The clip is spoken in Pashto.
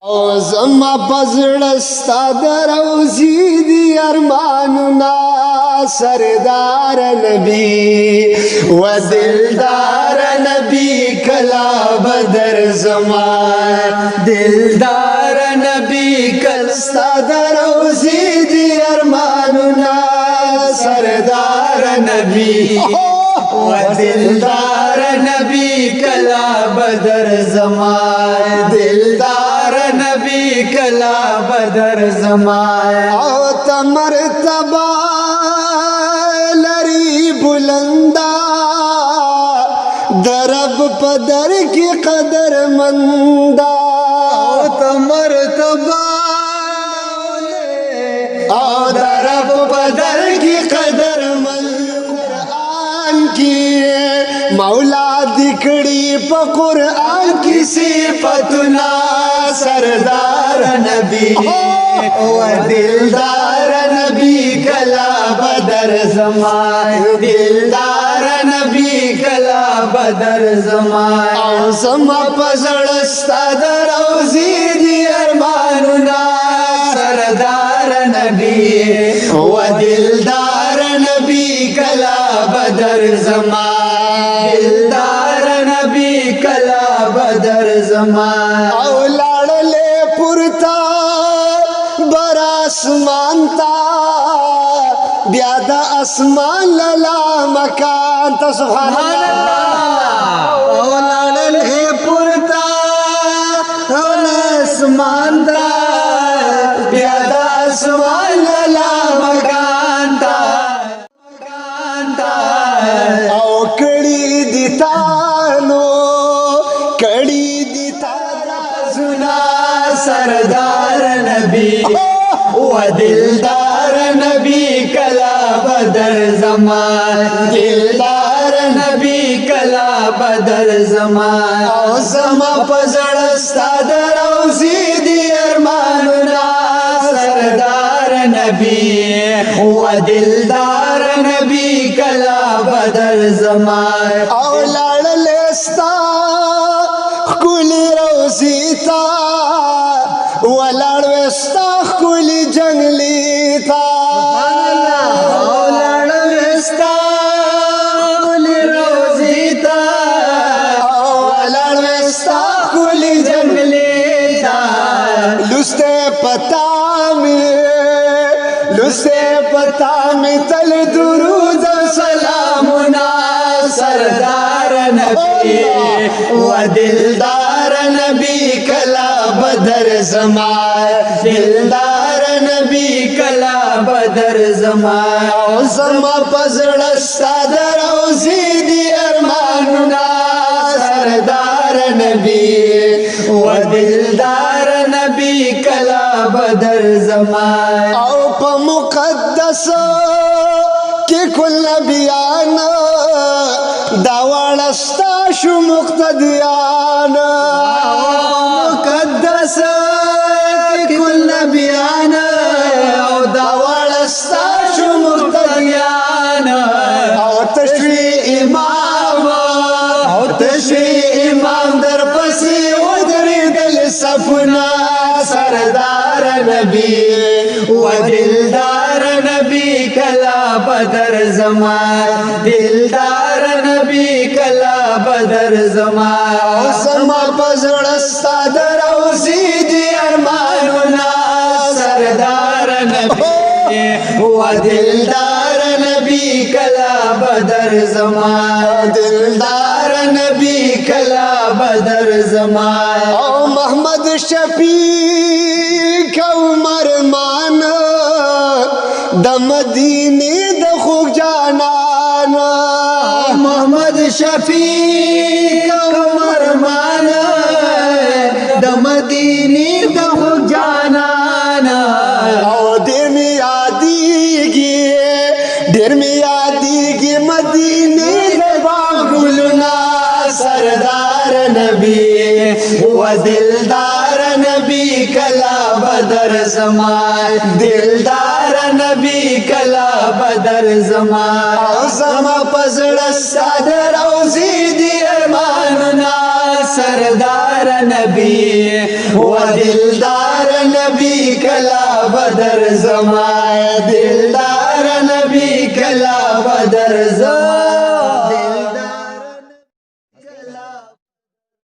او زما پزړه ستا د روزي دي ارمانونه سردار نبی و دلدار نبی کلا بدر زمان دلدار نبی کل ستا د روزي دي ارمانونه سردار نبی و دلدار نبی کلا بدر زمان دلدار نبی کلا بدر زمان او تمرتبہ لری بلندا درب پدر کی قدر مندا او تمرتبہ او درب پدر کی قدر مند قرآن کی مولا دکڑی پا قرآن کی صفتنا سردار نبی و دلدار نبی کلا بدر زمان دلدار نبی کلا بدر زمان او زما پزړه ستا د روزي دي ارمانونه سردار نبی و دلدار نبی کلا بدر زمان دلدار نبی کلا بدر زمان او لاړلې پورتا بر اسمان تا بیا د اسمان لالا مکان ته سبحان الله او لاړلې پورتا اسمان تا بیا د اسمان لالا مکان تا او کړي دي تانو کړي دي تا زنا سردار نبی و دلدار نبی کلا بدر زمان دلدار نبی کلا بدر زمان او زما پزړه ستا د روزي دي ارمانونه سردار نبی و دلدار نبی کلا بدر زمان او لاړلې ستا ښکلې روزي تا ولاړ ستا ښکلې جنګلي تا او لاړلې ستا ښکلې روزي تا ولاړ ستا ښکلې جنګلي تا لسته پتا می تل درود سلامنا سردار نبی و دلدار نبی کلا بدر زمان دلدار نبی کلا بدر زمان او زما پزړه ستا د روزي دي ارمانونه سردار نبی و دلدار نبی کلا بدر زمان او په مقدس کې کل نبیان دا واړه ستا شو مقتدیان مقدس کې کل نبیان او دا واړه ستا شو مقتدیان او تشوی امام در پسې ودرېدل صفنا سردار نبی و دلدار نبی کلا بدر زمان دلدار نبی کلا بدر زمان او زما پزړه ستا د روزي دي ارمانونه سردار نبی و دلدار نبی کلا بدر زمان دلدار نبی کلا بدر زمان او محمد شفیق عمر مان د مدینه د خوږ جانان محمد شفیق عمر مان د مدینه د خوږ جانان او ډېر می یادېږي مدینه د باغ ګلونه سردار نبی و دلدار نبی کلا بدر زمان دلدار نبی کلا بدر زمان او زما پزړه ستا د روزي دي ارمانونه سردار نبی و دلدار نبی کلا بدر زما دلدار نبی کلا بدر زما